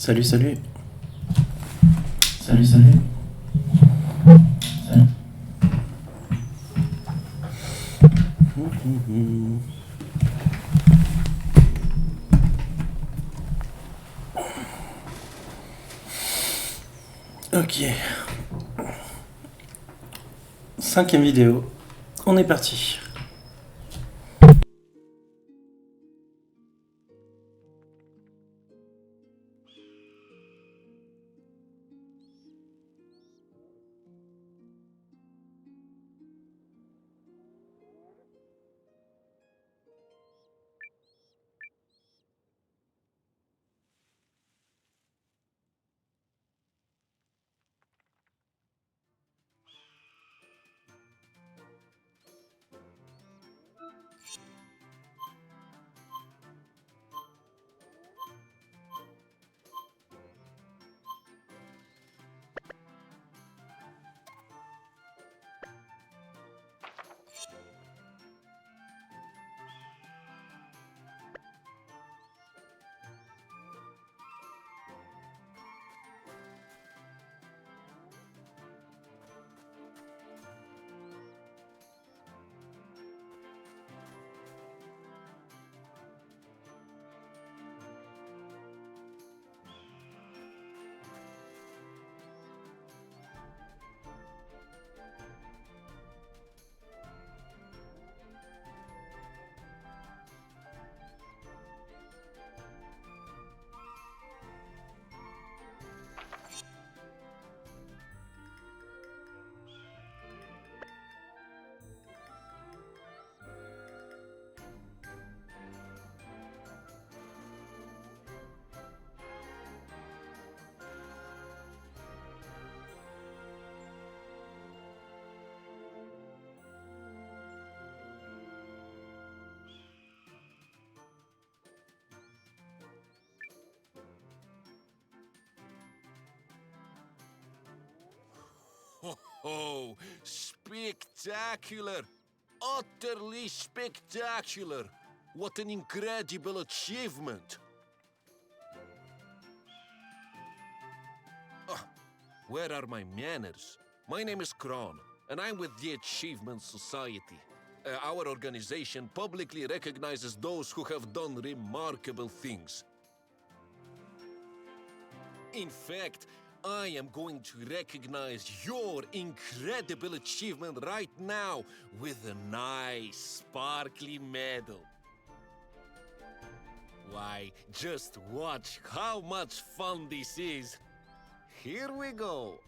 Salut, salut. Salut, salut. Salut. Ok. 5e vidéo. On est parti. Oh, spectacular! Utterly spectacular! What an incredible achievement! Where are my manners? My name is Kron, and I'm with the Achievement Society. Our organization publicly recognizes those who have done remarkable things. In fact, I am going to recognize your incredible achievement right now with a nice, sparkly medal. Why, just watch how much fun this is. Here we go.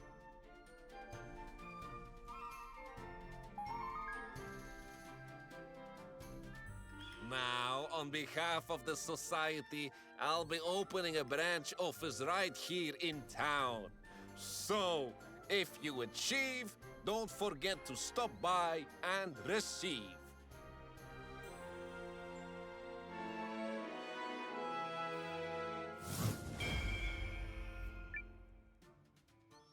Now, on behalf of the society, I'll be opening a branch office right here in town. So, if you achieve, don't forget to stop by and receive.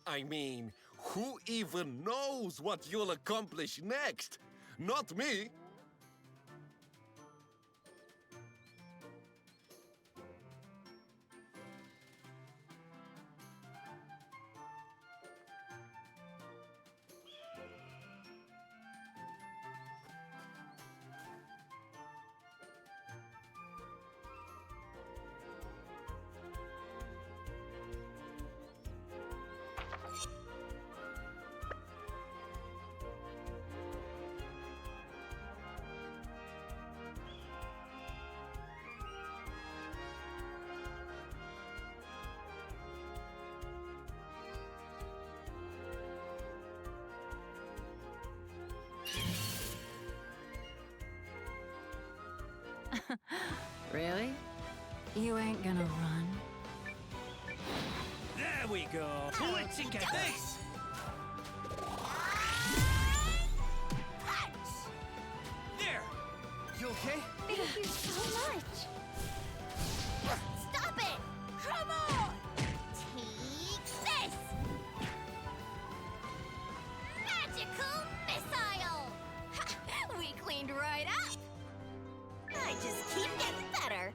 I mean, who even knows what you'll accomplish next? Not me. Really? You ain't gonna run? There we go. Let's get this. There. You okay? Thank you so much. Stop it! Come on! Take this! Magical missile! We cleaned right up! I just keep getting better.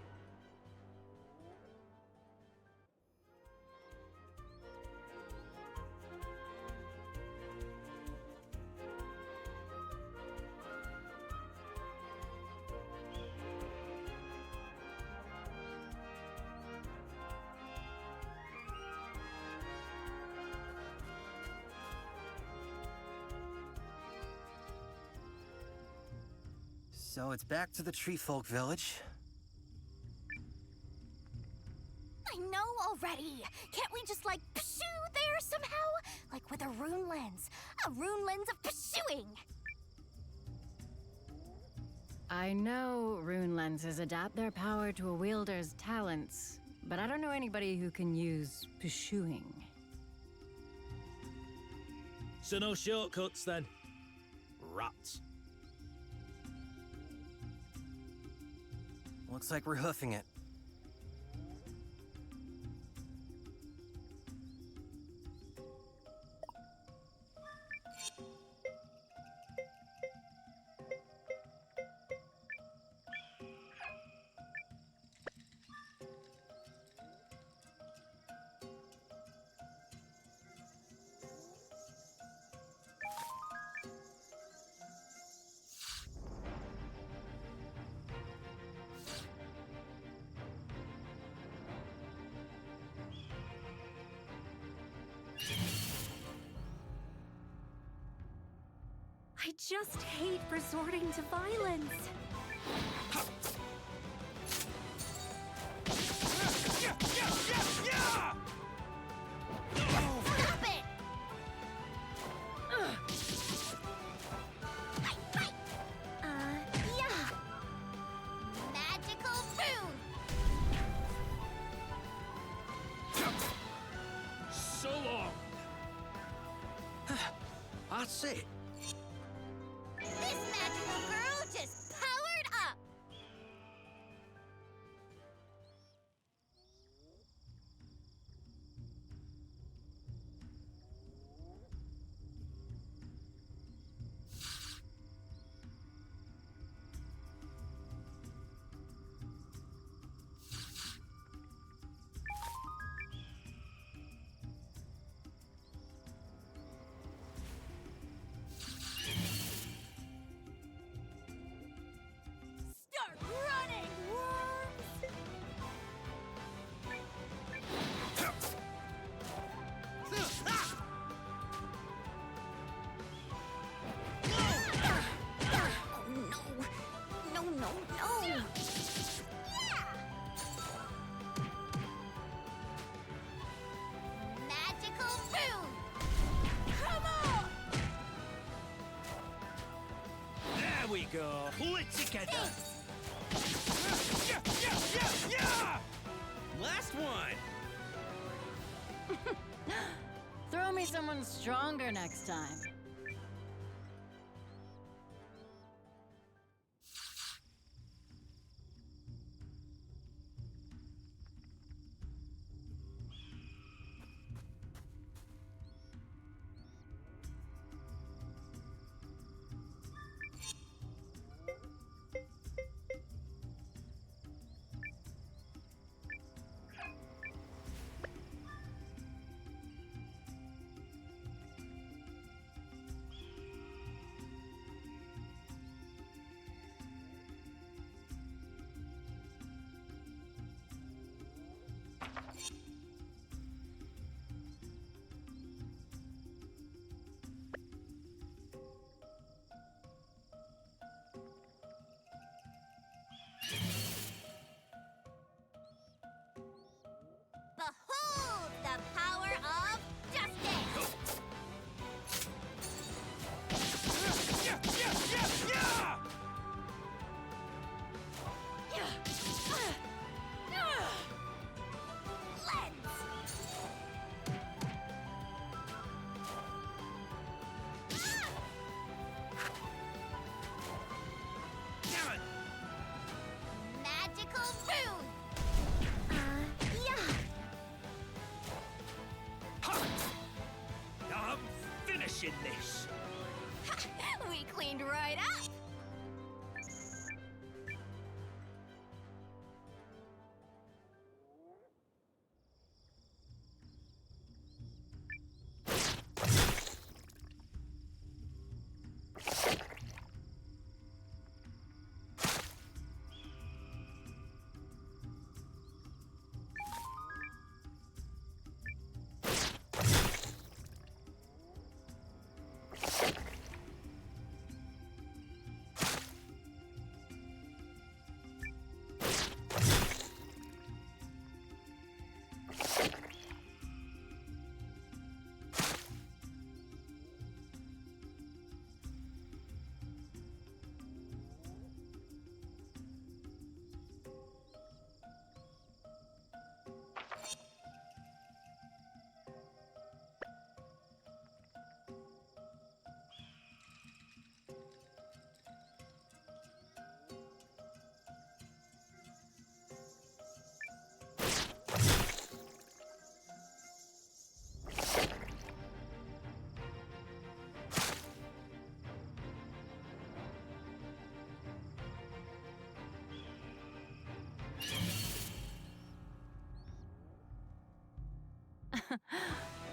So it's back to the Tree Folk Village. I know already. Can't we just, like, pursue there somehow? Like with a rune lens. A rune lens of pursuing. I know rune lenses adapt their power to a wielder's talents, but I don't know anybody who can use pursuing. So no shortcuts then. Rats. Looks like we're hoofing it. I just hate resorting to violence. Stop it! Fight, fight! Yeah. Magical rune! So long. That's it. This magical girl just powered up! Start running, worms! Oh no! No, no, no! Yeah! Magical rune! Come on! There we go. Pull it together. Thanks! Yeah! Last one. Throw me someone stronger next time. Behold the power of justice! Lens! Magical rune! Yeah! I'm finishing this. We cleaned right up!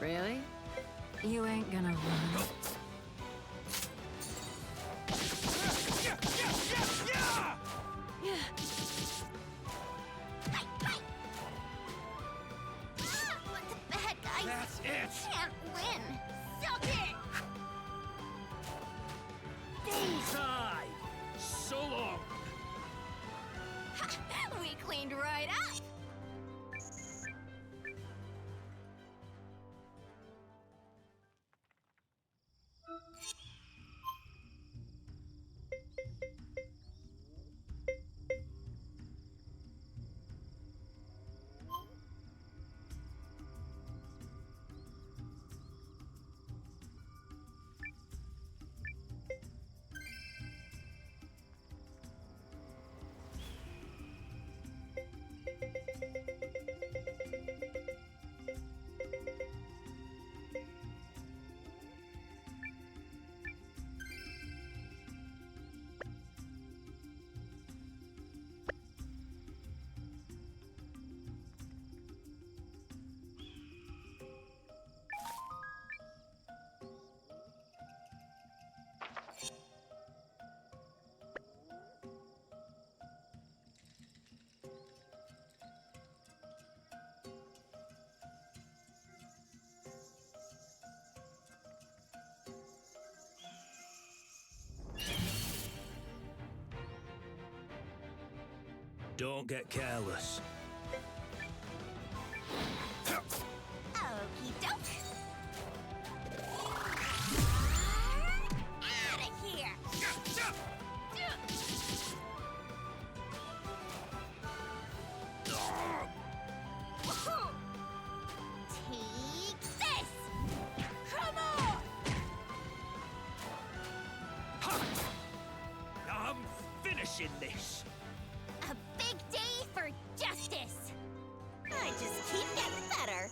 Really? You ain't gonna run. But the bad guys That's it! can't win. Suck it! Bullseye! So long! We cleaned right up. Don't get careless. Okie doke. Out of here. Take this. Come on. I'm finishing this. A big day for justice. I just keep getting better.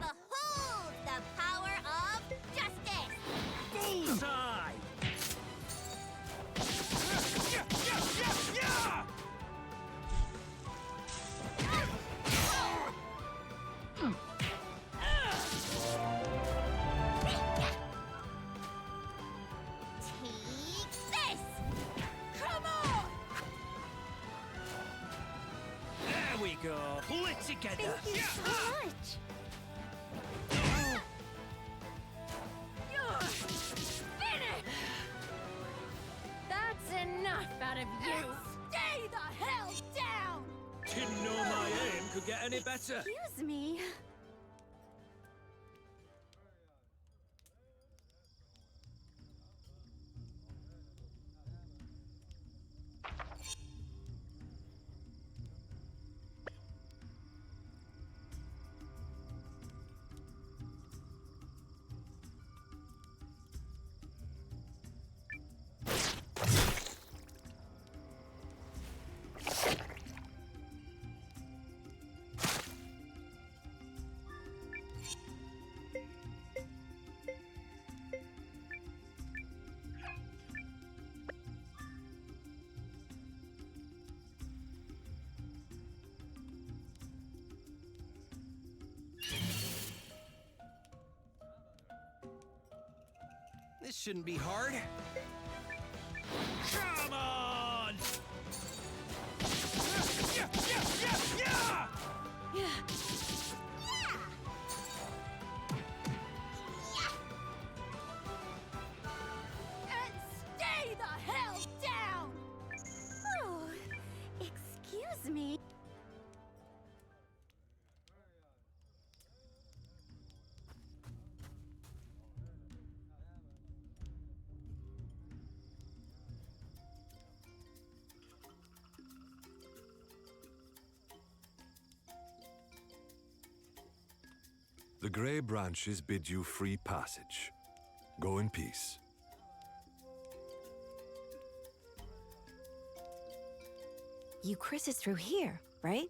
Behold the power of justice! Bullseye! Take this! Come on! There we go. Pull it together. Thank you so much! You're finished! That's enough out of you! Stay the hell down! Didn't know my aim could get any better. Excuse me. This shouldn't be hard. Come on! And stay the hell down! Oh, excuse me. The Grey Branches bid you free passage. Go in peace. Chris is through here, right?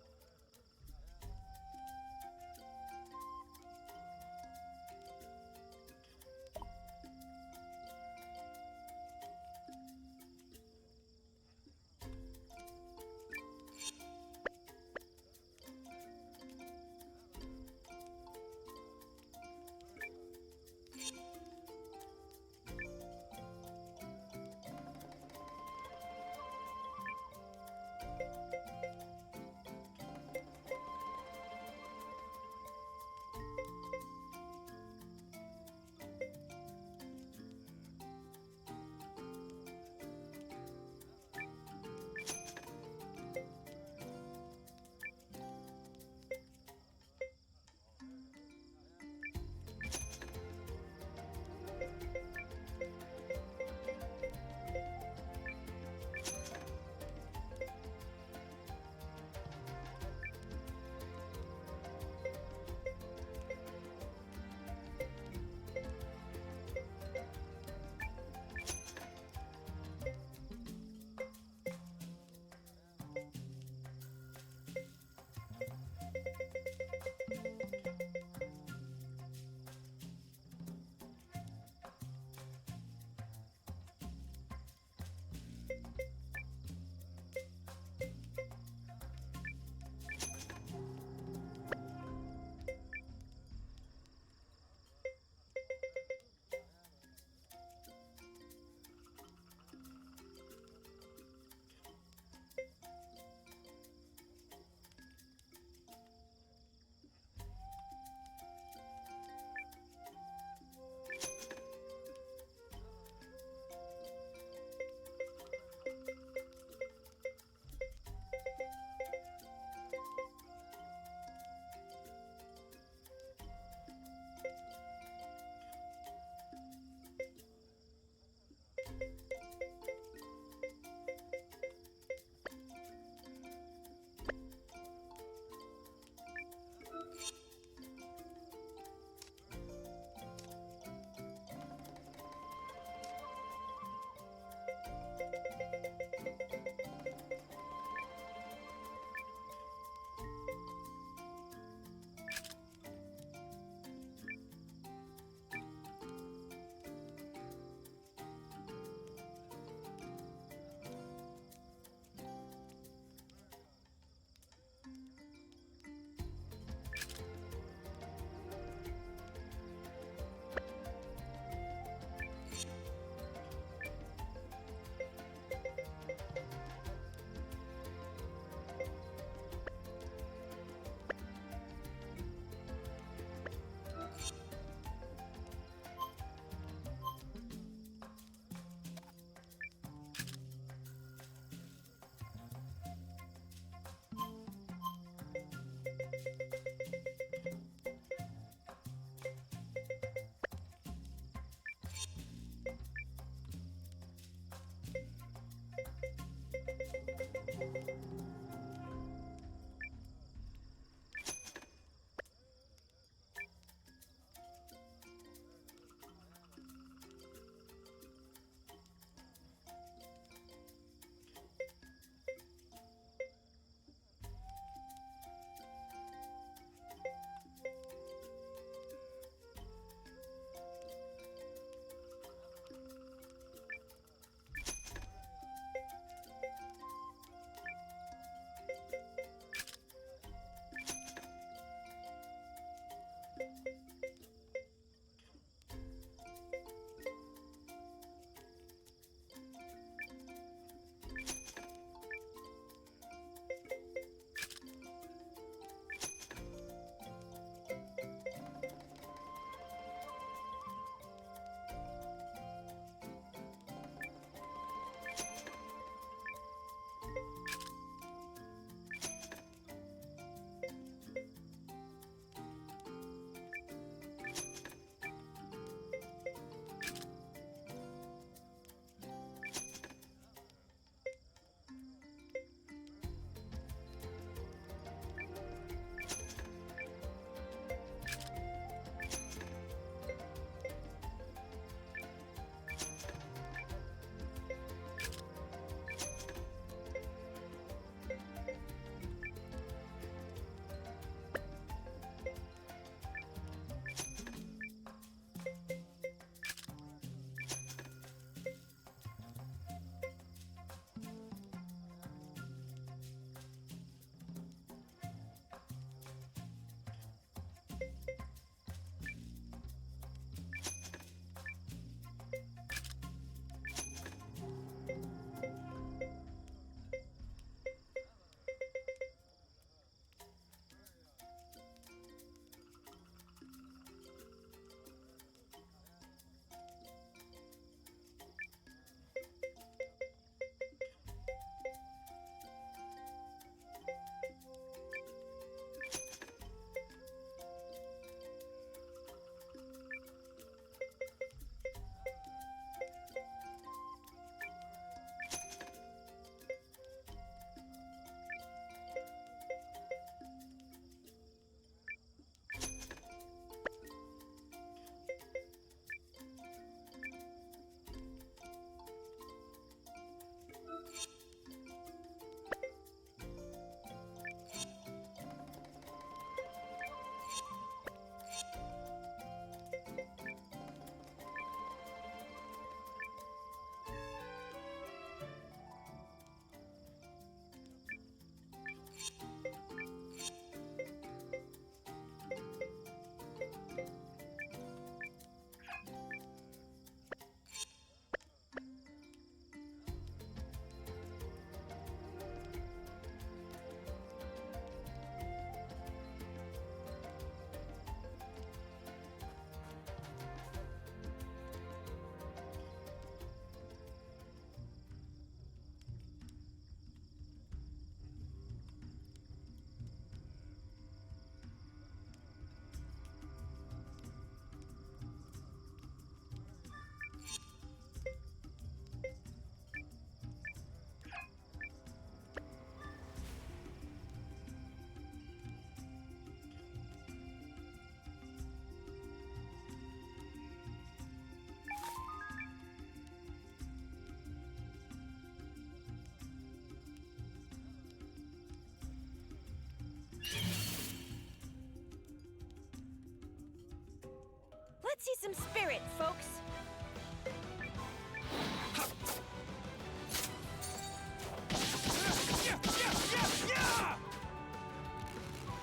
Let's see some spirit, folks.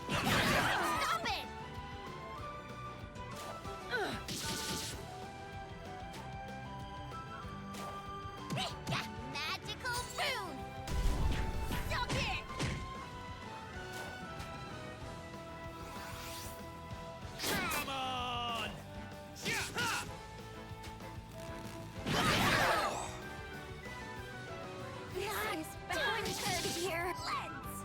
Stop it! Magical rune! Stop it! Come on! Yeah! Ha! This is bastard here. Lens!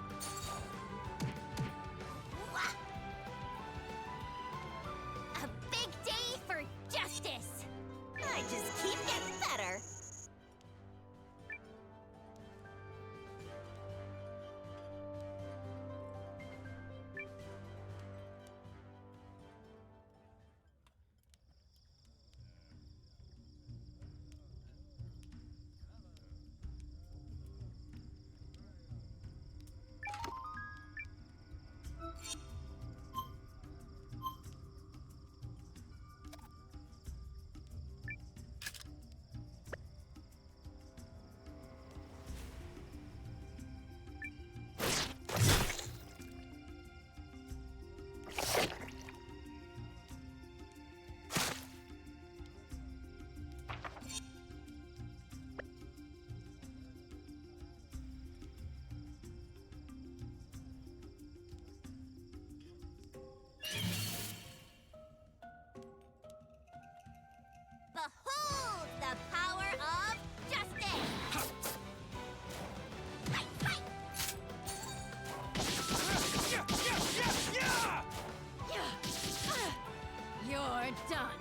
A big day for justice! I just keep getting better. Behold the power of justice! Fight, fight! You're done.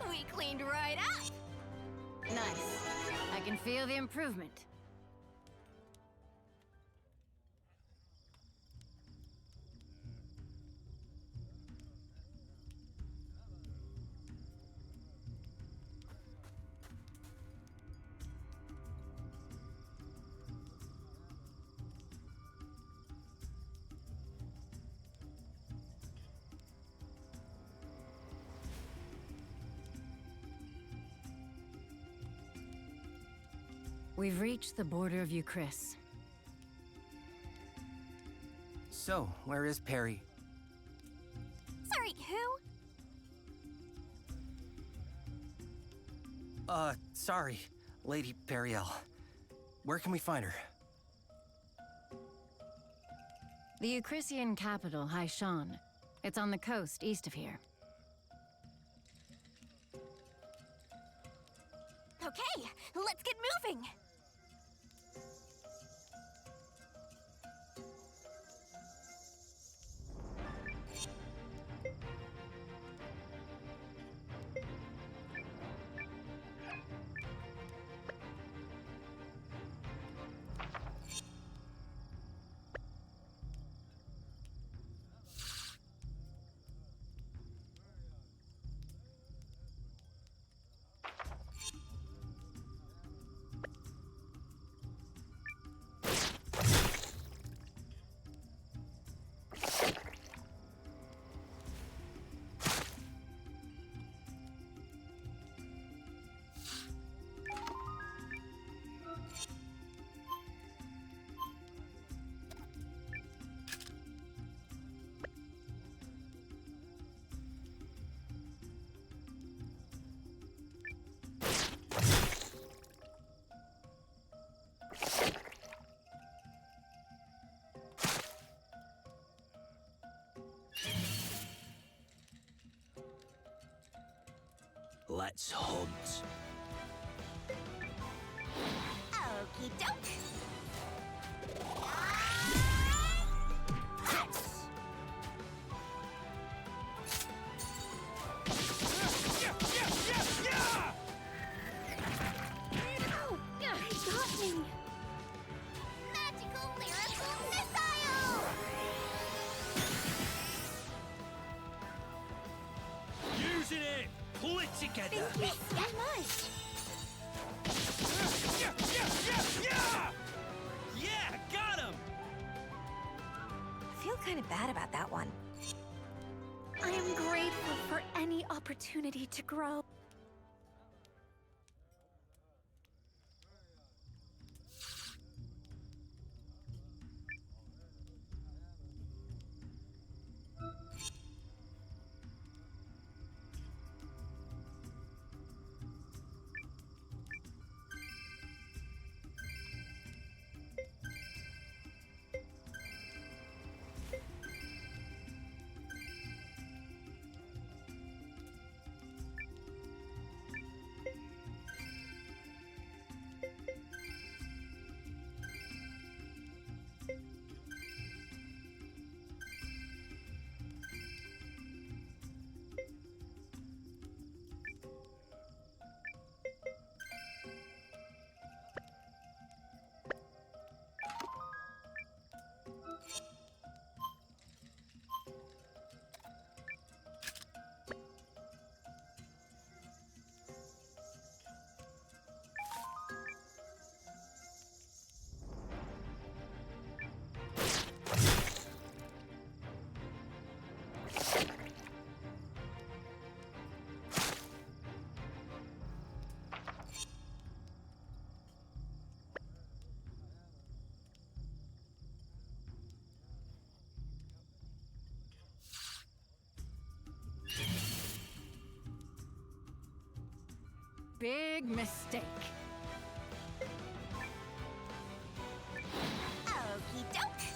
We cleaned right up! Nice. I can feel the improvement. We've reached the border of Euchris. So, where is Perry? Sorry, who? Sorry, Lady Periel. Where can we find her? The Eucrisian capital, Haishan. It's on the coast east of here. Okay, let's get moving! Let's hunt. Okie doke! Ow! He got me! Magical lyrical missile! Using it! Pull it together! Thank you so much! Yeah! Got him! I feel kind of bad about that one. I am opportunity to grow. Big mistake. Okie doke.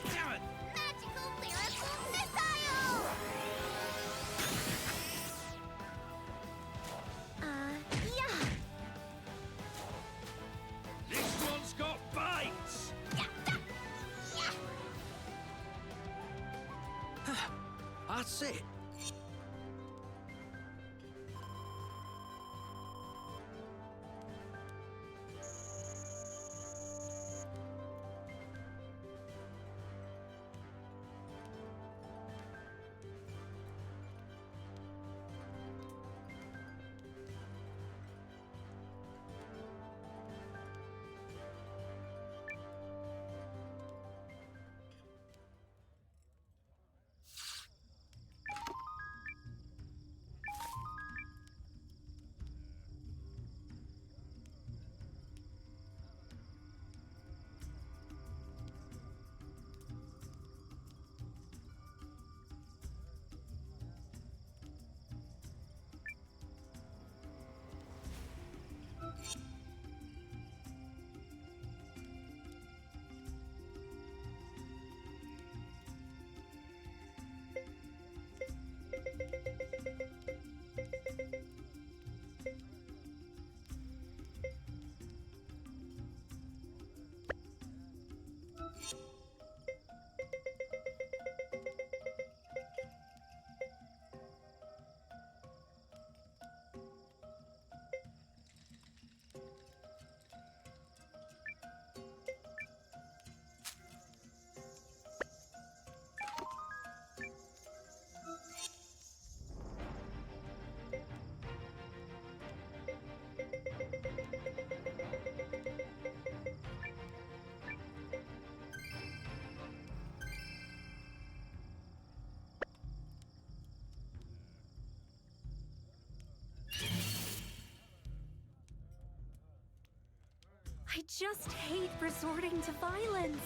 Damn it! Magical lyrical missile! Yeah. This one's got bites! Yeah, yeah. That's it. I just hate resorting to violence.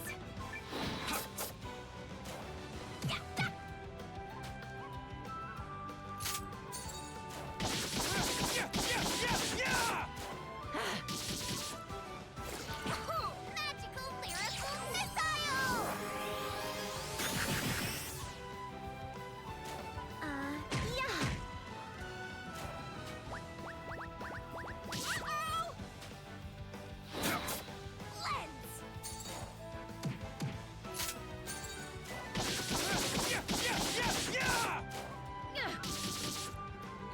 Magical lyrical missile! Yeah. Uh-oh! Lens!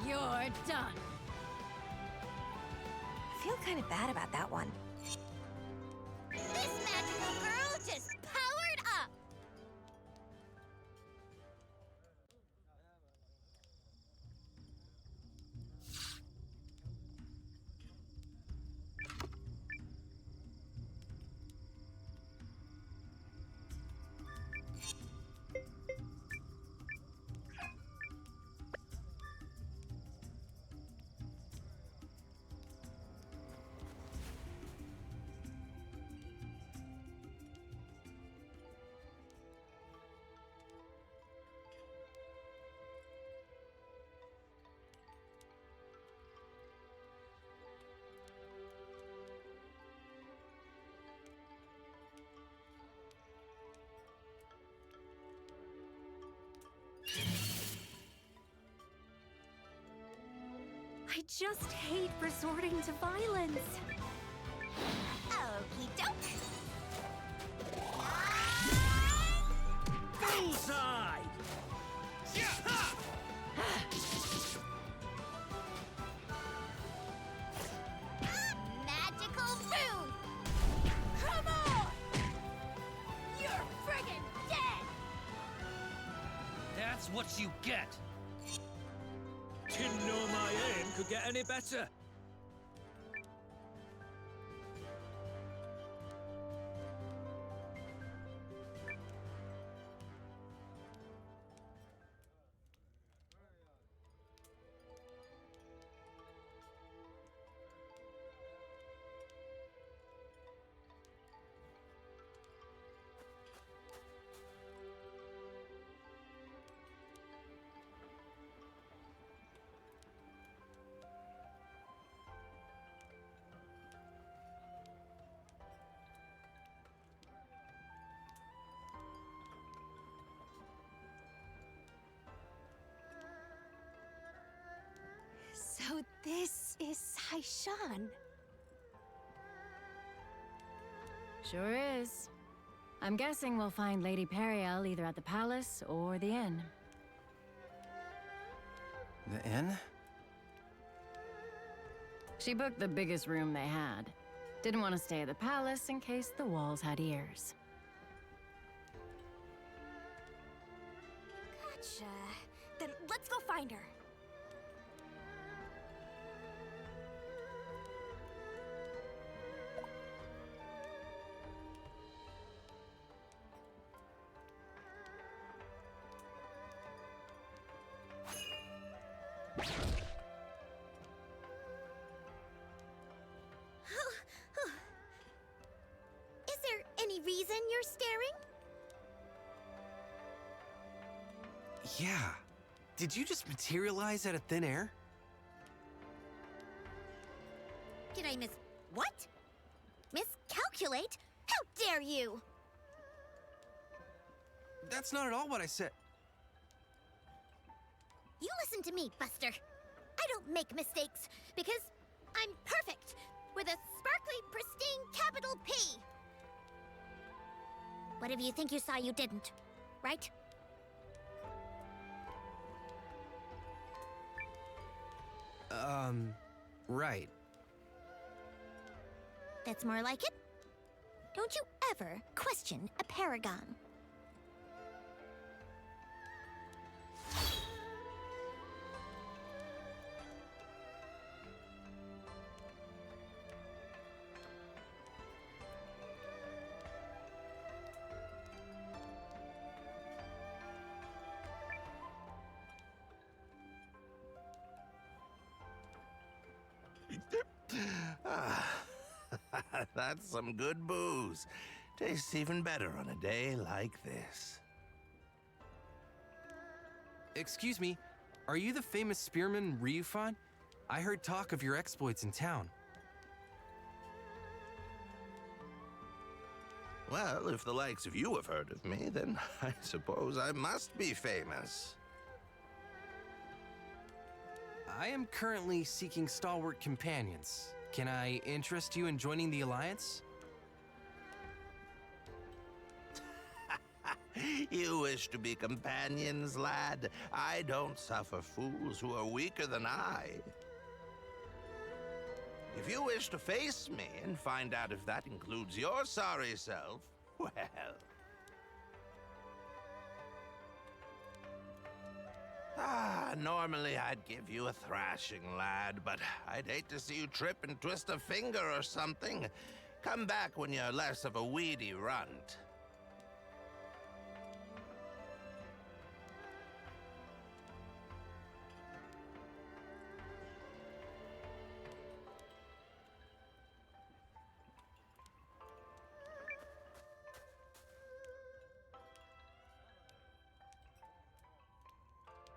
You're done. I feel kind of bad about that one. This magical girl just powered up! I just hate resorting to violence. Okie doke. Bullseye! Magical rune! Come on! You're friggin' dead! That's what you get. Didn't know my aim could get any better. So this is Haishan. Sure is. I'm guessing we'll find Lady Periel either at the palace or the inn. The inn? She booked the biggest room they had. Didn't want to stay at the palace in case the walls had ears. Gotcha. Then let's go find her. Is there any reason you're staring? Yeah. Did you just materialize out of thin air? Did I miss what? Miscalculate? How dare you! That's not at all what I said. You listen to me, Buster. I don't make mistakes because I'm perfect with a sparkly, pristine capital P. Whatever you think you saw, you didn't, right? Right. That's more like it. Don't you ever question a paragon. That's some good booze. Tastes even better on a day like this. Excuse me, are you the famous spearman Ryufan? I heard talk of your exploits in town. Well, if the likes of you have heard of me, then I suppose I must be famous. I am currently seeking stalwart companions. Can I interest you in joining the Alliance? You wish to be companions, lad? I don't suffer fools who are weaker than I. If you wish to face me and find out if that includes your sorry self, well... Normally I'd give you a thrashing, lad, but I'd hate to see you trip and twist a finger or something. Come back when you're less of a weedy runt.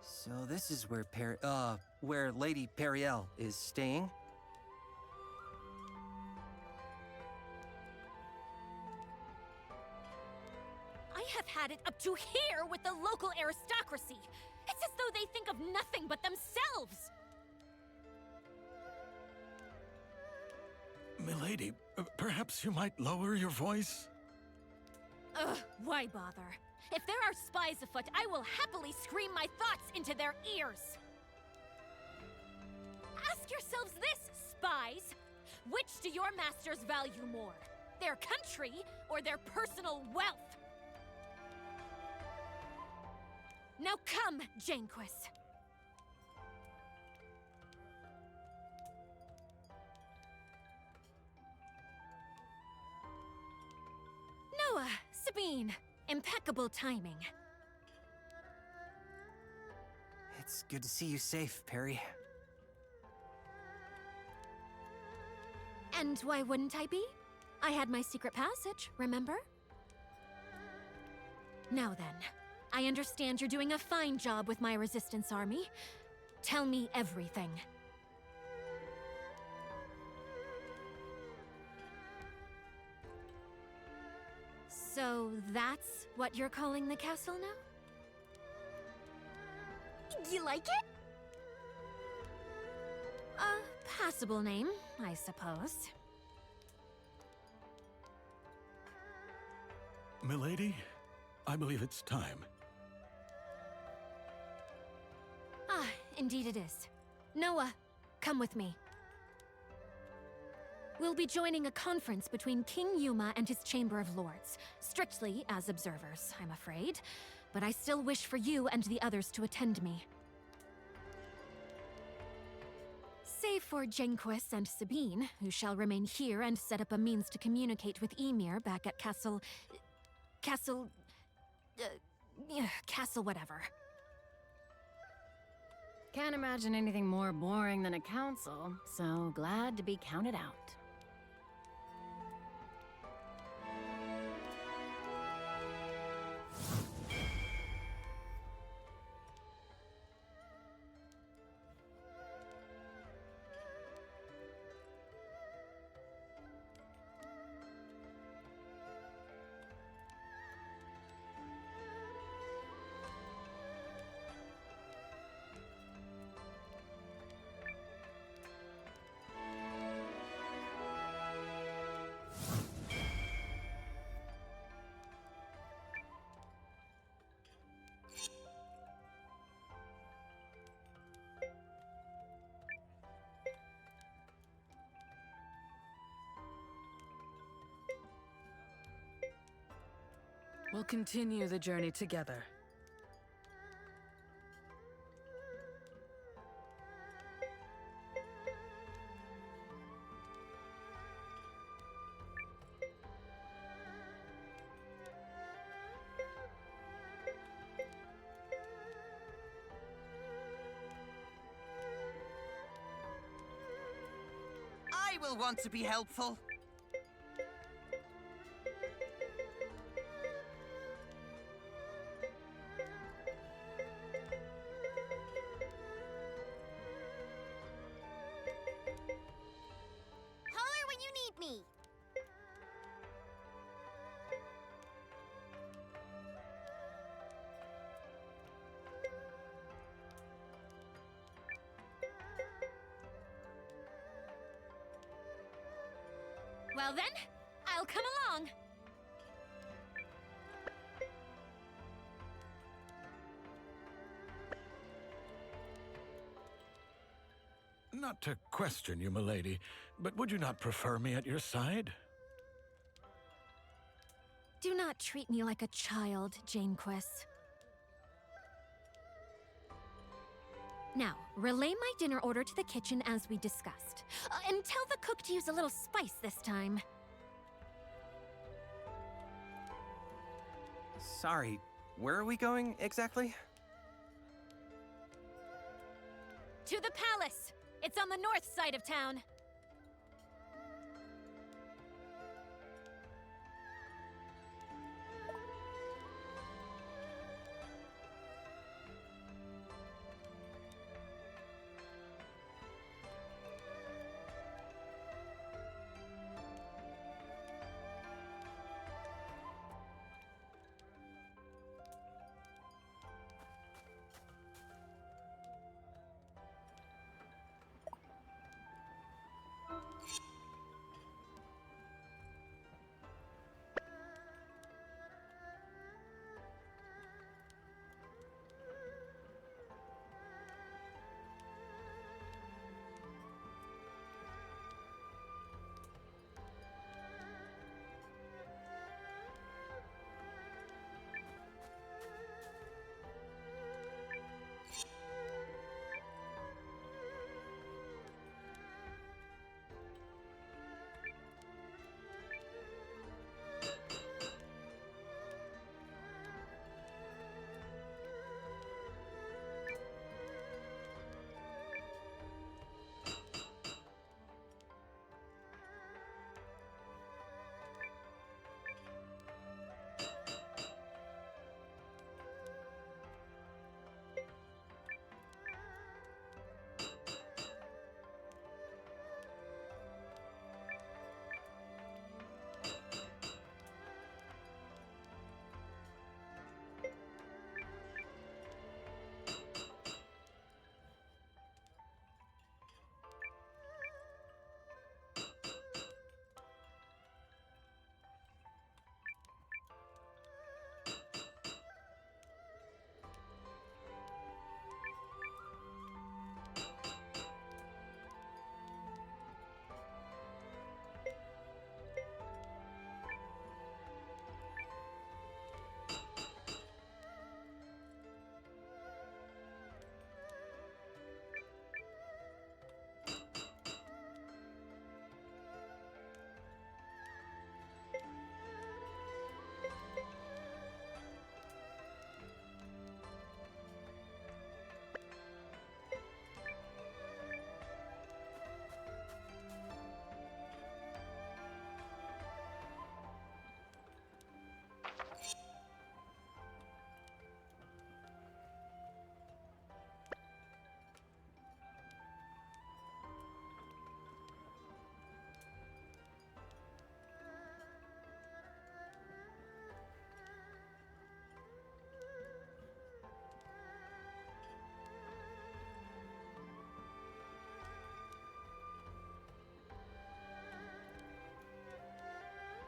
So this is where Lady Periel is staying? I have had it up to here with the local aristocracy. It's as though they think of nothing but themselves. Milady, perhaps you might lower your voice? Ugh, why bother? If there are spies afoot, I will happily scream my thoughts into their ears! Ask yourselves this, spies! Which do your masters value more? Their country or their personal wealth? Now come, Janquis. Noah, Sabine, impeccable timing. It's good to see you safe, Perry. And why wouldn't I be? I had my secret passage, remember? Now then, I understand you're doing a fine job with my resistance army. Tell me everything. So that's what you're calling the castle now? You like it? A passable name, I suppose. Milady, I believe it's time. Ah, indeed it is. Noah, come with me. We'll be joining a conference between King Yuma and his Chamber of Lords. Strictly as observers, I'm afraid. But I still wish for you and the others to attend me. Save for Janquis and Sabine, who shall remain here and set up a means to communicate with Ymir back at Castle whatever. Can't imagine anything more boring than a council, so glad to be counted out. We'll continue the journey together. I will want to be helpful. Holler when you need me. Well then, I'll come along. Not to question you, milady, but would you not prefer me at your side? Do not treat me like a child, Janquis. Now, relay my dinner order to the kitchen as we discussed. And tell the cook to use a little spice this time. Sorry, where are we going exactly? To the palace! It's on the north side of town.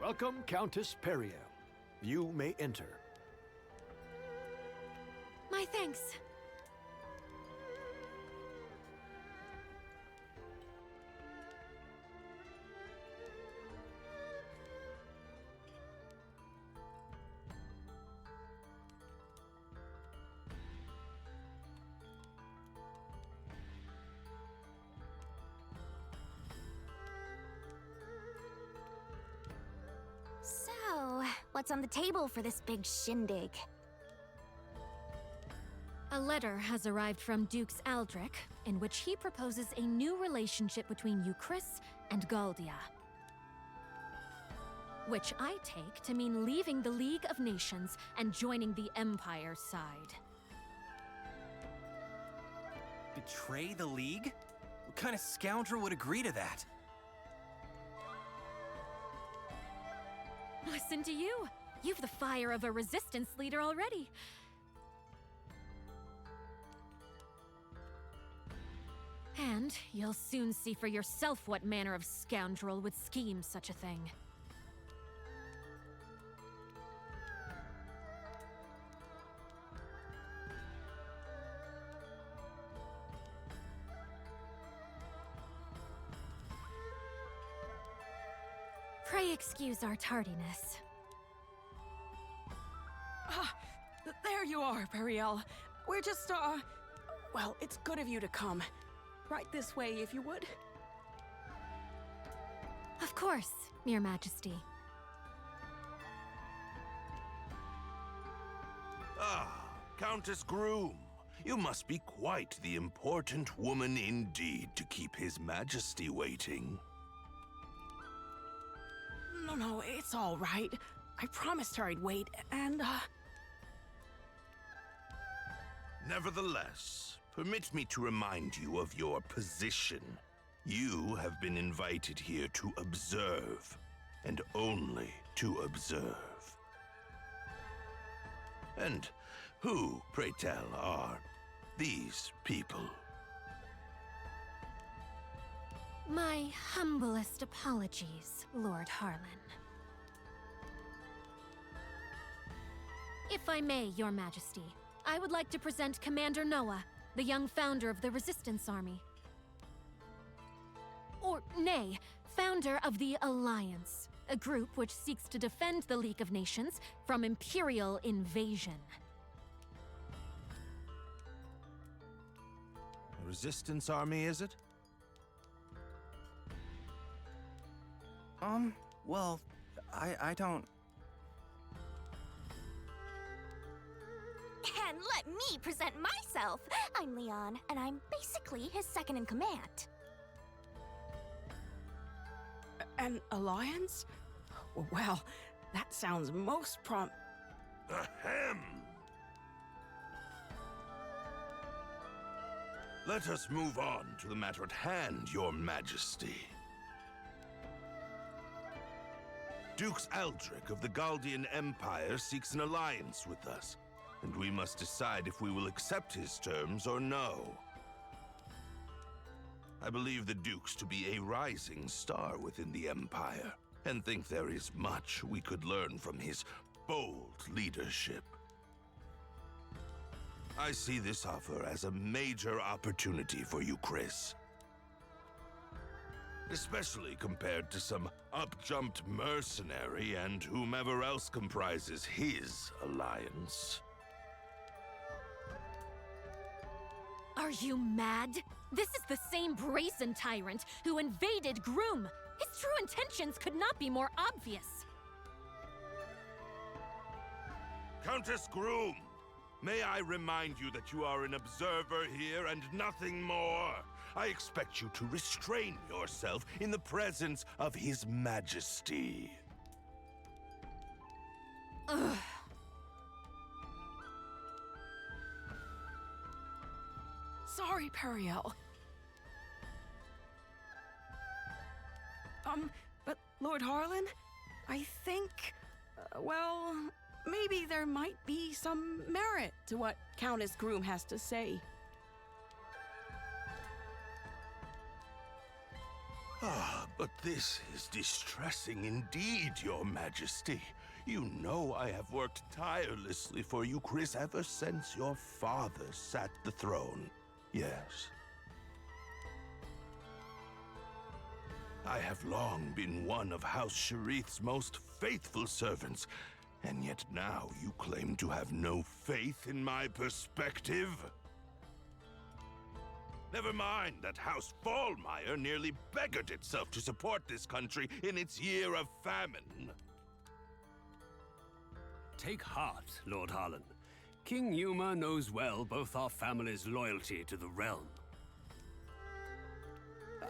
Welcome, Countess Periel. You may enter. My thanks. So, what's on the table for this big shindig? A letter has arrived from Dukes Aldrich, in which he proposes a new relationship between Euchris and Galdia. Which I take to mean leaving the League of Nations and joining the Empire's side. Betray the League? What kind of scoundrel would agree to that? Listen to you. You've the fire of a resistance leader already. And you'll soon see for yourself what manner of scoundrel would scheme such a thing. Pray excuse our tardiness. Ah, there you are, Periel. We're just, well, it's good of you to come. Right this way, if you would. Of course, Your Majesty. Ah, Countess Groom. You must be quite the important woman indeed to keep His Majesty waiting. No, it's all right. I promised her I'd wait, and, Nevertheless, permit me to remind you of your position. You have been invited here to observe, and only to observe. And who, pray tell, are these people? My humblest apologies, Lord Harlan. If I may, Your Majesty, I would like to present Commander Noah, the young founder of the Resistance Army. Or, nay, founder of the Alliance, a group which seeks to defend the League of Nations from Imperial invasion. A resistance army, is it? Well, I don't... And let me present myself. I'm Leon, and I'm basically his second in command. an alliance? Well, that sounds most Ahem! Let us move on to the matter at hand, Your Majesty. Dukes Aldrich of the Galdian Empire seeks an alliance with us, and we must decide if we will accept his terms or no. I believe the Dukes to be a rising star within the Empire, and think there is much we could learn from his bold leadership. I see this offer as a major opportunity for you, Chris. Especially compared to some up-jumped mercenary and whomever else comprises his alliance. Are you mad? This is the same brazen tyrant who invaded Groom. His true intentions could not be more obvious. Countess Groom, may I remind you that you are an observer here and nothing more? I expect you to restrain yourself in the presence of His Majesty. Ugh. Sorry, Periel. But Lord Harlan, I think, well, maybe there might be some merit to what Countess Groom has to say. Ah, but this is distressing indeed, Your Majesty. You know I have worked tirelessly for you, Chris, ever since your father sat the throne. Yes. I have long been one of House Sharith's most faithful servants, and yet now you claim to have no faith in my perspective? Never mind that House Fallmeyer nearly beggared itself to support this country in its year of famine. Take heart, Lord Harlan. King Yuma knows well both our family's loyalty to the realm.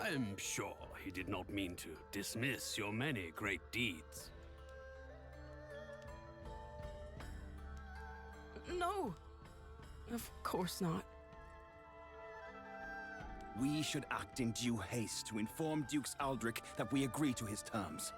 I'm sure he did not mean to dismiss your many great deeds. No, of course not. We should act in due haste to inform Dukes Aldrich that we agree to his terms.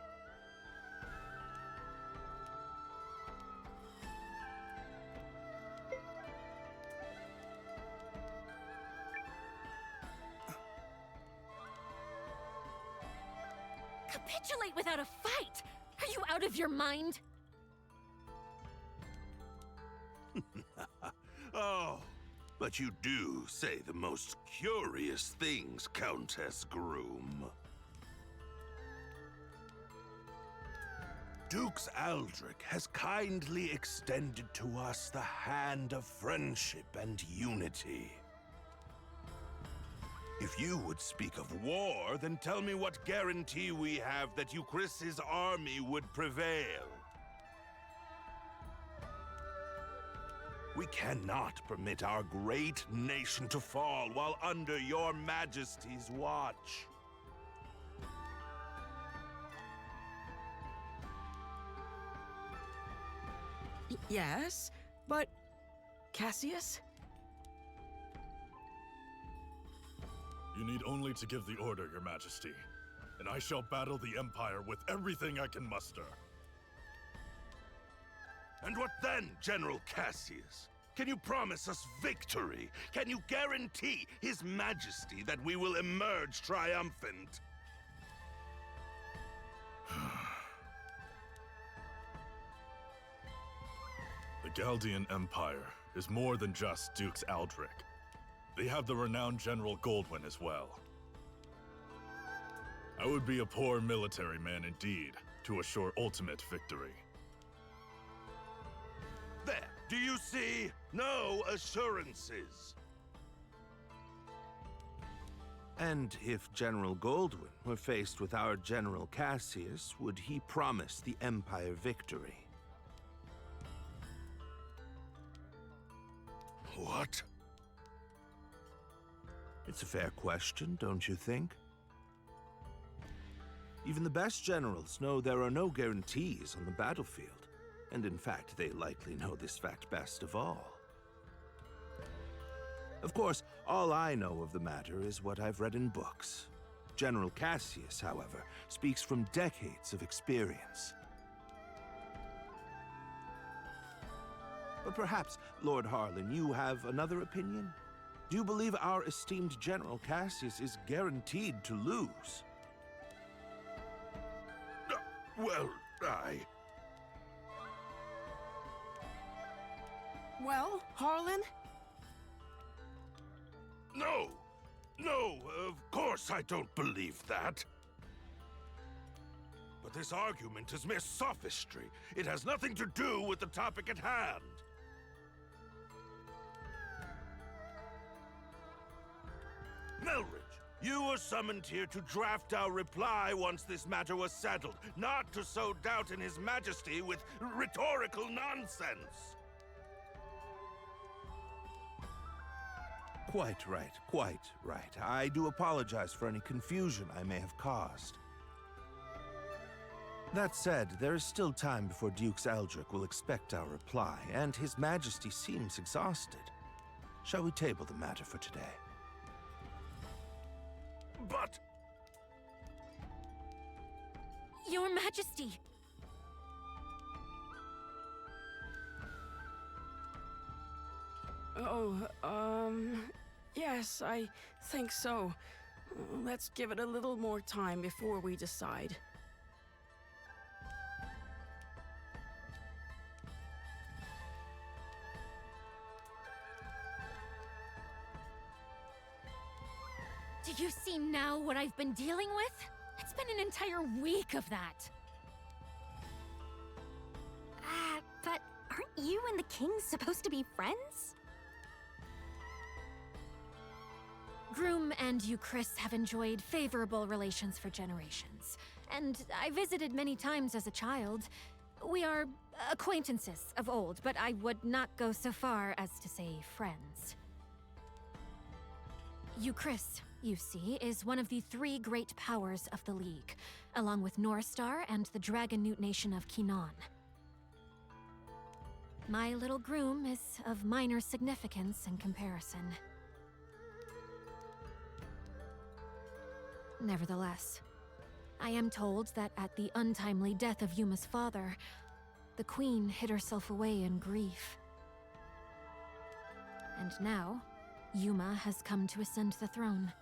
Capitulate without a fight? Are you out of your mind? Oh, but you do say the most curious things, Countess Groom. Dukes Aldrich has kindly extended to us the hand of friendship and unity. If you would speak of war, then tell me what guarantee we have that Euchris's army would prevail. We cannot permit our great nation to fall while under your Majesty's watch. Yes, but Cassius? You need only to give the order, Your Majesty, and I shall battle the Empire with everything I can muster. And what then, General Cassius? Can you promise us victory? Can you guarantee His Majesty that we will emerge triumphant? The Galdian Empire is more than just Dukes Aldrich. They have the renowned General Goldwyn as well. I would be a poor military man indeed to assure ultimate victory. There, do you see? No assurances. And if General Goldwyn were faced with our General Cassius, would he promise the Empire victory? What? It's a fair question, don't you think? Even the best generals know there are no guarantees on the battlefield. And in fact, they likely know this fact best of all. Of course, all I know of the matter is what I've read in books. General Cassius, however, speaks from decades of experience. But perhaps, Lord Harlan, you have another opinion? Do you believe our esteemed General Cassius is guaranteed to lose? Well, Well, Harlan? No! No, of course I don't believe that. But this argument is mere sophistry. It has nothing to do with the topic at hand. Melridge, you were summoned here to draft our reply once this matter was settled, not to sow doubt in His Majesty with rhetorical nonsense. Quite right, quite right. I do apologize for any confusion I may have caused. That said, there is still time before Dukes Aldrich will expect our reply, and His Majesty seems exhausted. Shall we table the matter for today? But... Your Majesty! Oh, yes, I think so. Let's give it a little more time before we decide. Do you see now what I've been dealing with? It's been an entire week of that. But aren't you and the king supposed to be friends? Groom and Euchris have enjoyed favorable relations for generations, and I visited many times as a child. We are acquaintances of old, but I would not go so far as to say friends. Euchris, you see, is one of the three great powers of the League, along with Norstar and the Dragon Newt nation of Kinan. My little groom is of minor significance in comparison. Nevertheless, I am told that at the untimely death of Yuma's father, the Queen hid herself away in grief. And now, Yuma has come to ascend the throne.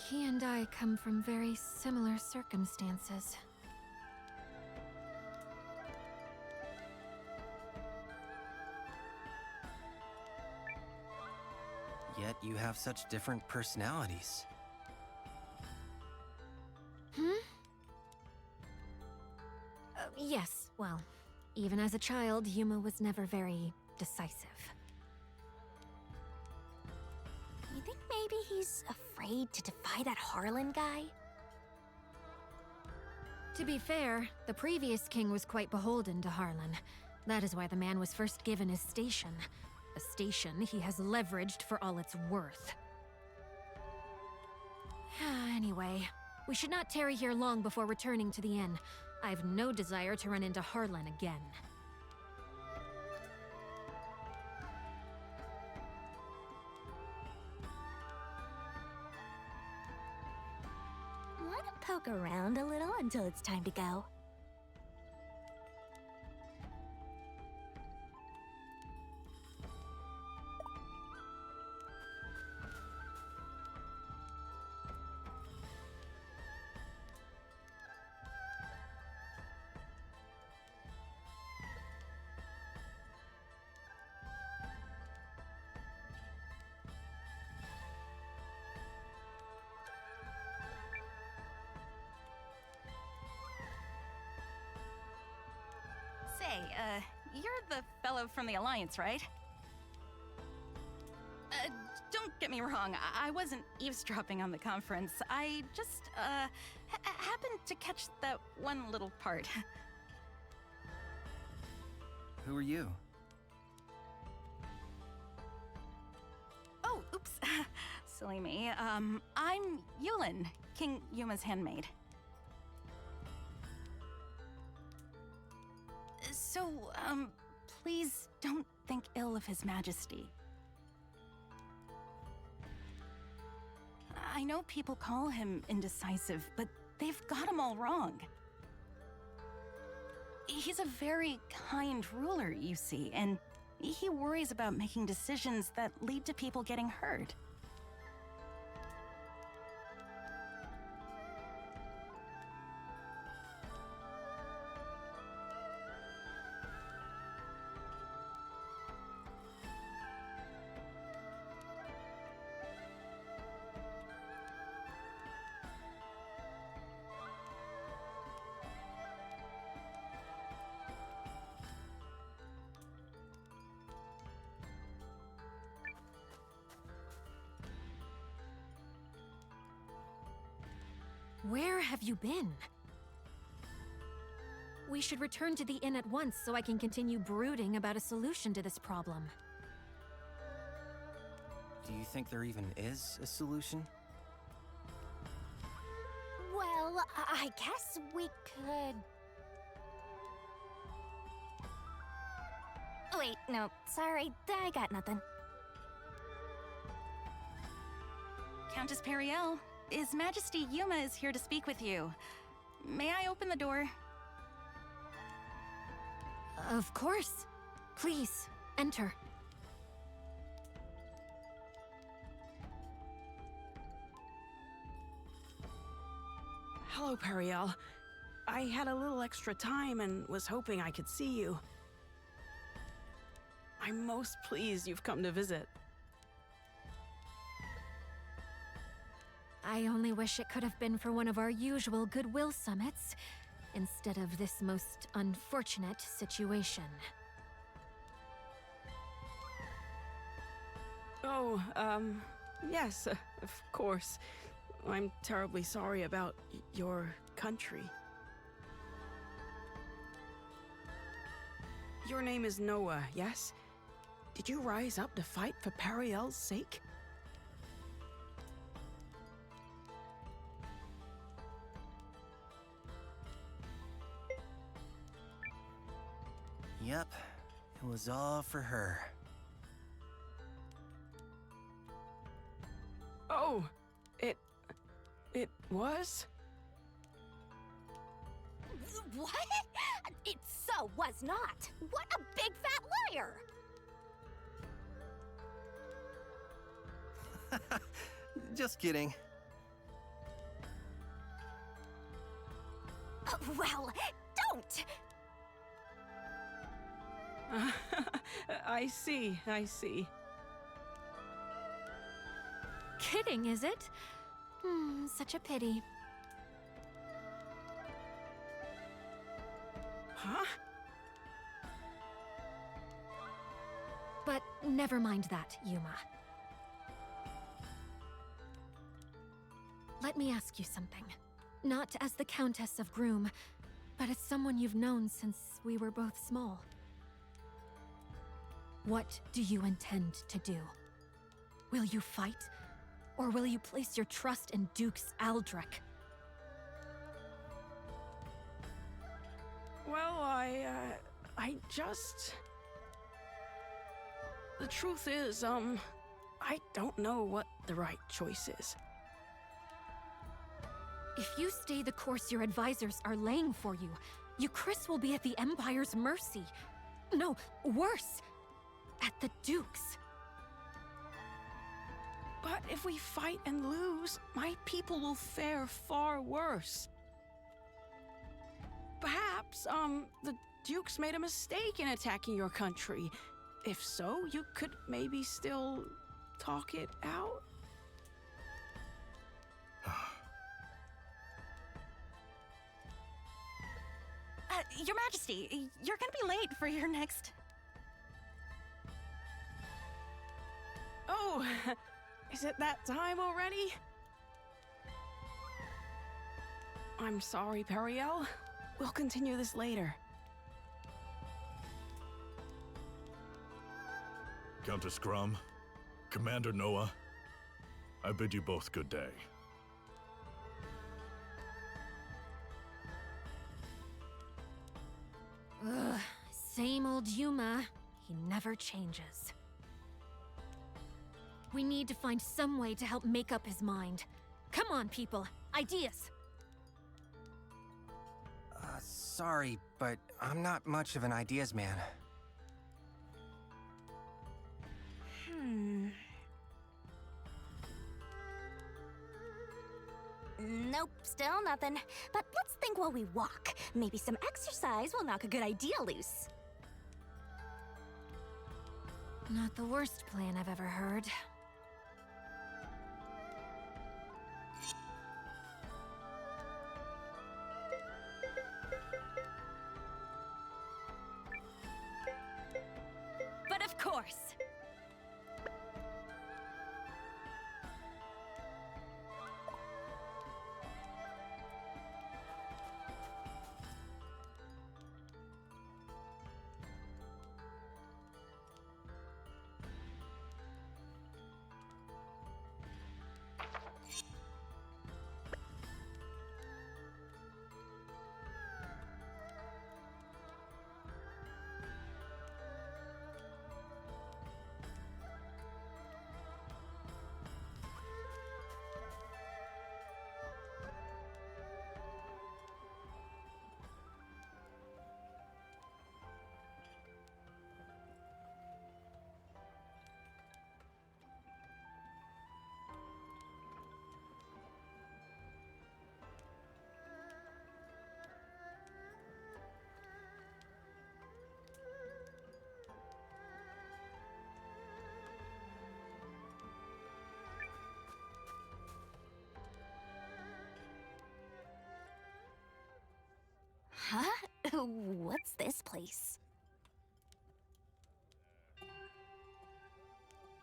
He and I come from very similar circumstances. Yet you have such different personalities. Yes, well, even as a child, Yuma was never very decisive. You think maybe he's afraid to defy that Harlan guy? To be fair, the previous king was quite beholden to Harlan. That is why the man was first given his station. A station he has leveraged for all it's worth. Anyway, we should not tarry here long before returning to the inn. I have no desire to run into Harlan again. Want to poke around a little until it's time to go? Say, you're the fellow from the Alliance, right? Don't get me wrong, I wasn't eavesdropping on the conference. I just, happened to catch that one little part. Who are you? Oh, oops. Silly me. I'm Eiyuden, King Yuma's handmaid. So, please don't think ill of His Majesty. I know people call him indecisive, but they've got him all wrong. He's a very kind ruler, you see, and he worries about making decisions that lead to people getting hurt. Where have you been? We should return to the inn at once so I can continue brooding about a solution to this problem. Do you think there even is a solution? Well, I guess we could... Wait, no, sorry, I got nothing. Countess Periel, His Majesty Yuma is here to speak with you. May I open the door? Of course. Please, enter. Hello, Periel. I had a little extra time and was hoping I could see you. I'm most pleased you've come to visit. I only wish it could have been for one of our usual goodwill summits, instead of this most unfortunate situation. Oh, yes, of course. I'm terribly sorry about your country. Your name is Noah, yes? Did you rise up to fight for Periel's sake? Yep, it was all for her. Oh, it was? What? It so was not. What a big fat liar! Just kidding. Well, don't! I see. Kidding, is it? Such a pity. Huh? But never mind that, Yuma. Let me ask you something. Not as the Countess of Groom, but as someone you've known since we were both small. What do you intend to do? Will you fight? Or will you place your trust in Dukes Aldrich? Well, I just... The truth is, I don't know what the right choice is. If you stay the course your advisors are laying for you, Chris will be at the Empire's mercy. No, worse, at the Duke's. But if we fight and lose, my people will fare far worse. Perhaps, the Dukes made a mistake in attacking your country. If so, you could maybe still talk it out? Your Majesty, you're gonna be late for your next... Oh, is it that time already? I'm sorry, Periel. We'll continue this later. Countess Grum, Commander Noah, I bid you both good day. Ugh, same old Yuma. He never changes. We need to find some way to help make up his mind. Come on, people. Ideas! Sorry, but I'm not much of an ideas man. Nope, still nothing. But let's think while we walk. Maybe some exercise will knock a good idea loose. Not the worst plan I've ever heard. But of course. What's this place?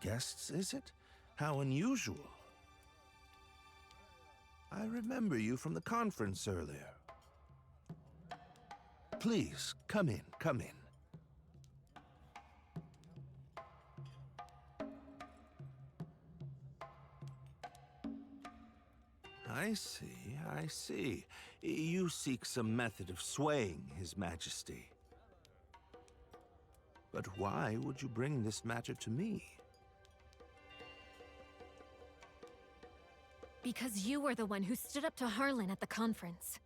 Guests, is it? How unusual. I remember you from the conference earlier. Please, come in, come in. I see, I see. You seek some method of swaying His Majesty. But why would you bring this matter to me? Because you were the one who stood up to Harlan at the conference.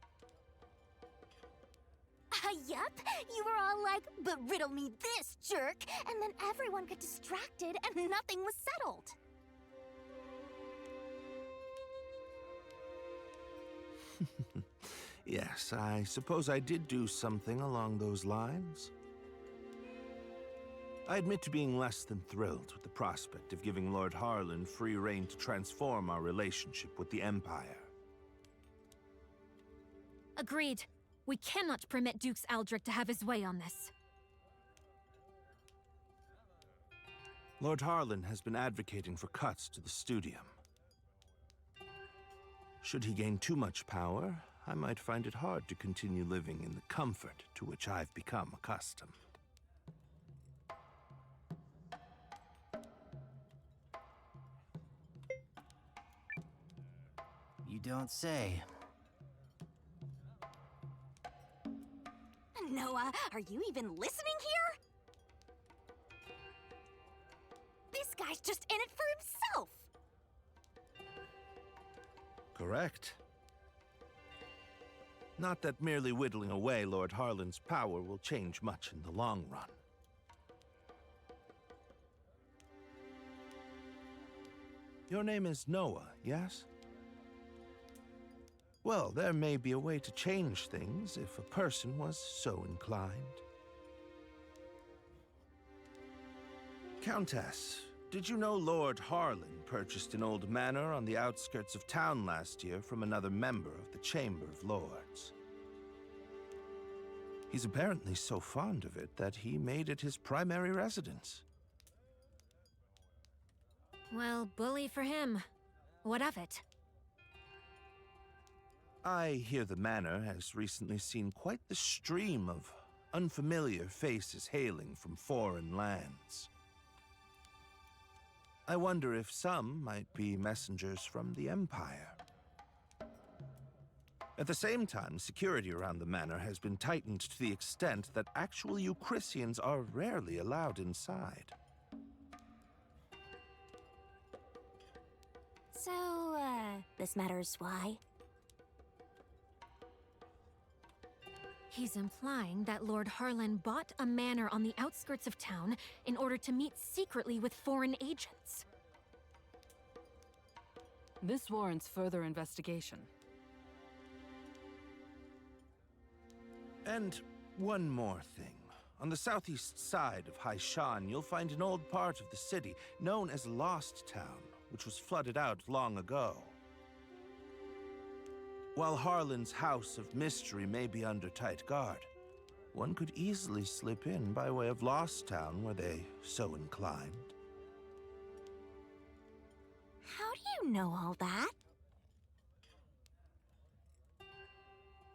Yup, you were all like, but riddle me this, jerk! And then everyone got distracted and nothing was settled. Yes, I suppose I did do something along those lines. I admit to being less than thrilled with the prospect of giving Lord Harlan free rein to transform our relationship with the Empire. Agreed. We cannot permit Dukes Aldrich to have his way on this. Lord Harlan has been advocating for cuts to the Studium. Should he gain too much power, I might find it hard to continue living in the comfort to which I've become accustomed. You don't say. Noah, are you even listening here? This guy's just in it for himself! Correct. Not that merely whittling away Lord Harlan's power will change much in the long run. Your name is Noah, yes? Well, there may be a way to change things if a person was so inclined. Countess, did you know Lord Harlan purchased an old manor on the outskirts of town last year from another member of the Chamber of Lords? He's apparently so fond of it that he made it his primary residence. Well, bully for him. What of it? I hear the manor has recently seen quite the stream of unfamiliar faces hailing from foreign lands. I wonder if some might be messengers from the Empire. At the same time, security around the manor has been tightened to the extent that actual Euchrisians are rarely allowed inside. So, this matters why? He's implying that Lord Harlan bought a manor on the outskirts of town in order to meet secretly with foreign agents. This warrants further investigation. And one more thing. On the southeast side of Haishan, you'll find an old part of the city known as Lost Town, which was flooded out long ago. While Harlan's House of Mystery may be under tight guard, one could easily slip in by way of Lost Town were they so inclined. How do you know all that?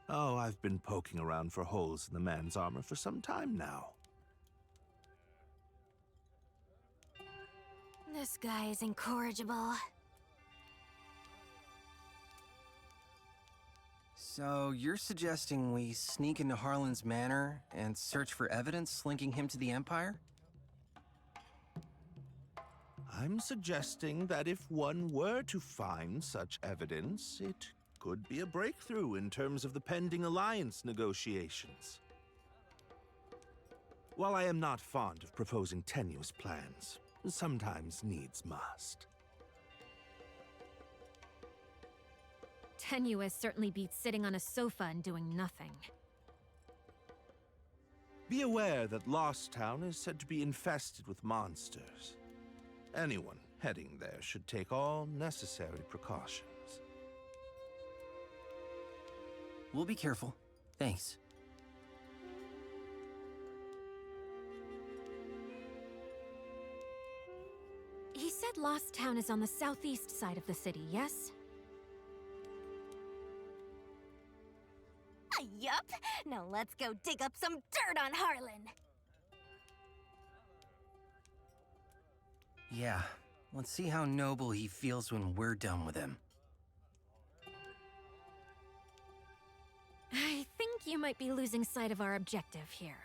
Oh, I've been poking around for holes in the man's armor for some time now. This guy is incorrigible. So you're suggesting we sneak into Harlan's manor and search for evidence linking him to the Empire? I'm suggesting that if one were to find such evidence, it could be a breakthrough in terms of the pending alliance negotiations. While I am not fond of proposing tenuous plans, sometimes needs must. Tenuous certainly beats sitting on a sofa and doing nothing. Be aware that Lost Town is said to be infested with monsters. Anyone heading there should take all necessary precautions. We'll be careful. Thanks. Lost Town is on the southeast side of the city, yes? Yup. Now let's go dig up some dirt on Harlan. Yeah, let's see how noble he feels when we're done with him. I think you might be losing sight of our objective here.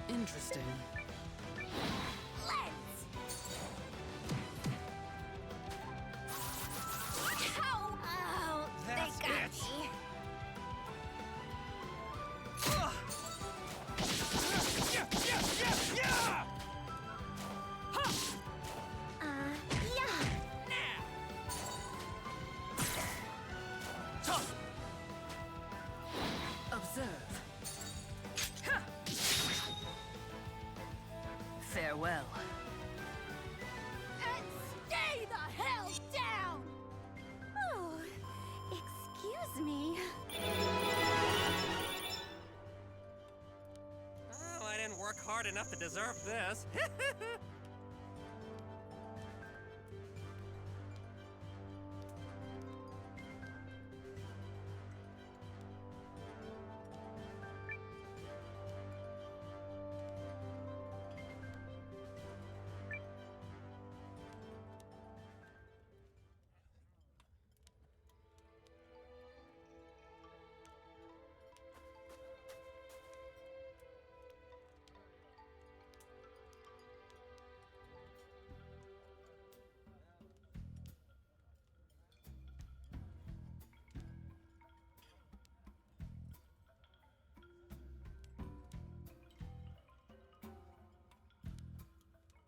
Interesting. Ow! Oh, That's they got it. me. Yeah. Observe. Farewell. And stay the hell down! Oh, excuse me. Oh, I didn't work hard enough to deserve this.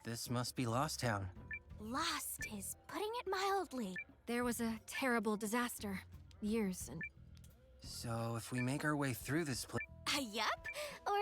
This must be Lost Town. Lost is putting it mildly. There was a terrible disaster. Years and... So if we make our way through this place... Yup. Or...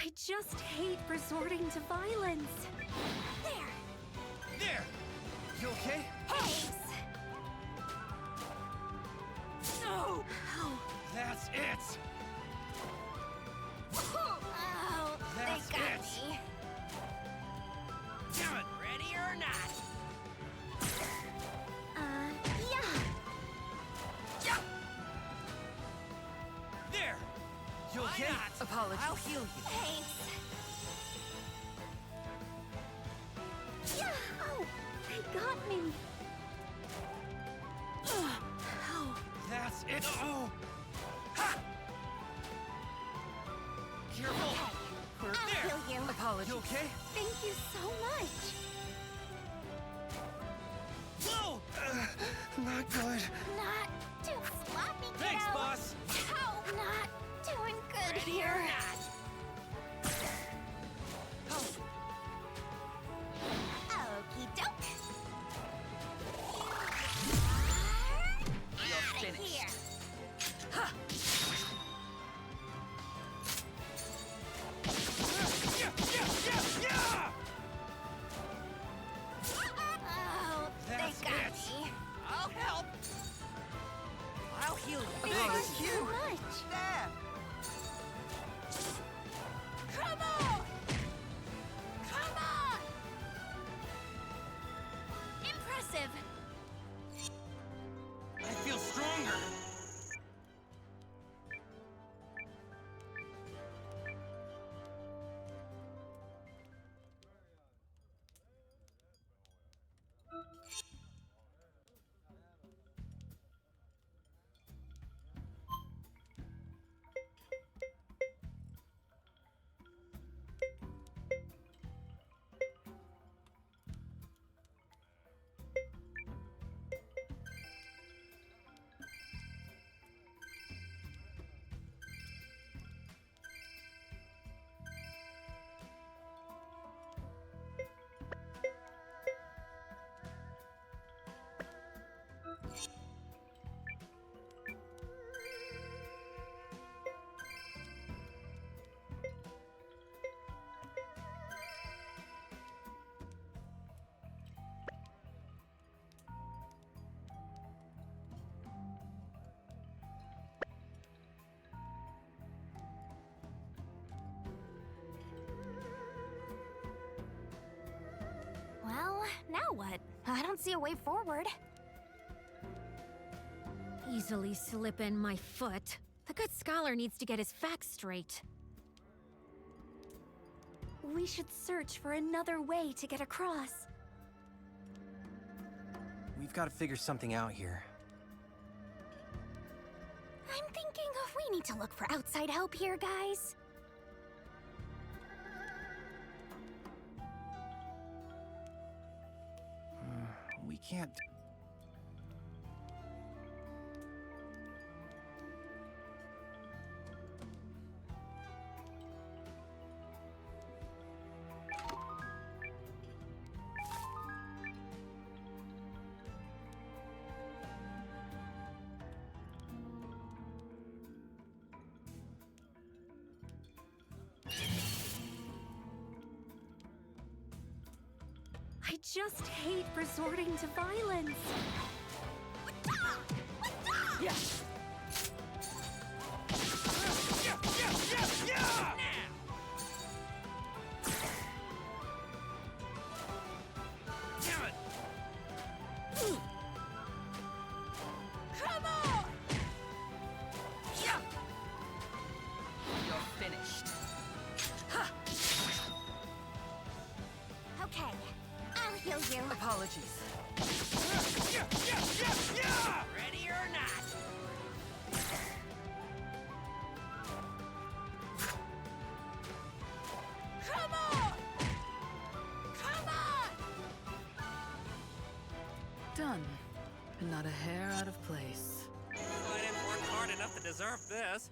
I just hate resorting to violence. There! You okay? Thanks. No! Oh, That's it! oh That's they got it. me. Damn it! Ready or not? Yeah. There! You okay? Apologies. I'll heal you. Thanks. Yeah. Oh, they got me. Oh. That's it! Oh! Ha! Careful! I'll There! heal you. Apologies. You okay? Thank you so much. Whoa! Not good. Not too sloppy, kiddo. Thanks, boss. Ow. Not Doing good Ready here. or not? Okie doke. You're Outta finished. here. Oh, they That's got it. me. I'll help. I'll heal you. Thank you so much. There! Come on! Come on! Impressive. I feel stronger. Well, now what? I don't see a way forward. Easily slip in my foot. The good scholar needs to get his facts straight. We should search for another way to get across. We've got to figure something out here. I'm thinking we need to look for outside help here, guys. We can't... I just hate resorting to violence. Yeah. Damn it! Come on! Yeah. You're finished. Ha! Okay, I'll heal you. Apologies. Ready or not? Come on! Come on! Done. And not a hair out of place. I didn't work hard enough to deserve this.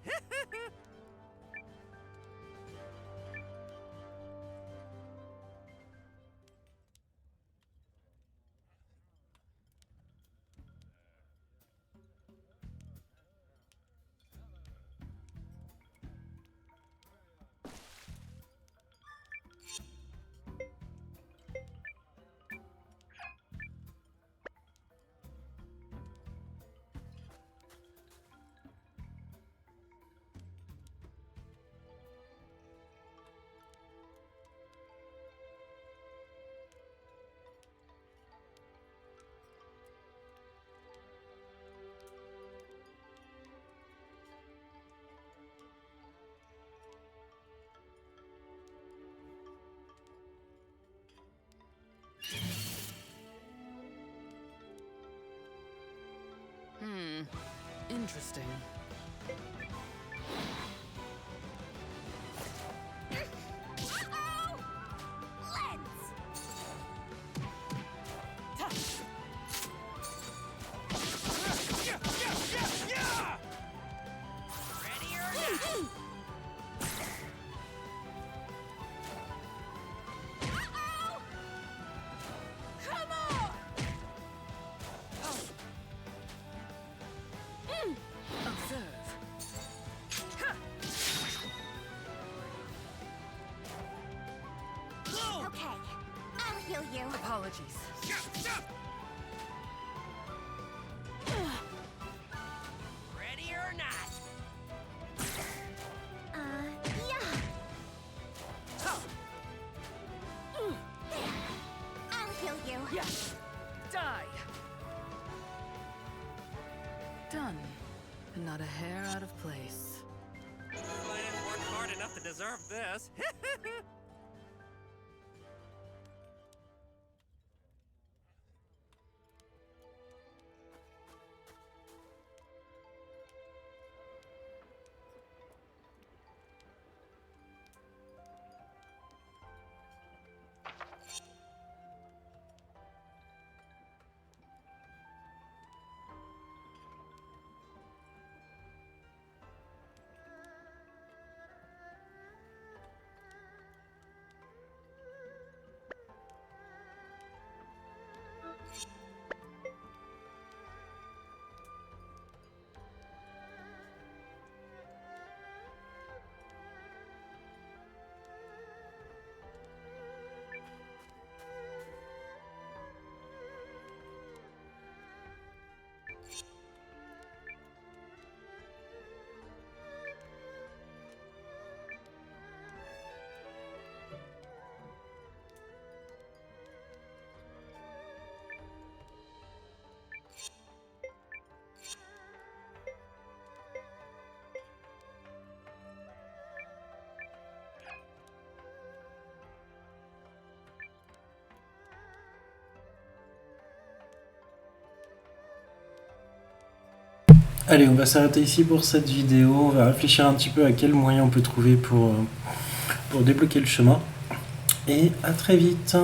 Interesting. Uh-oh! Lens! Ready or not? heal you. Apologies. Ready or not? Yeah. I'll heal you. Yes. Die. Done. And not a hair out of place. I didn't work hard enough to deserve this. Allez, on va s'arrêter ici pour cette vidéo. On va réfléchir un petit peu à quel moyen on peut trouver pour débloquer le chemin. Et à très vite.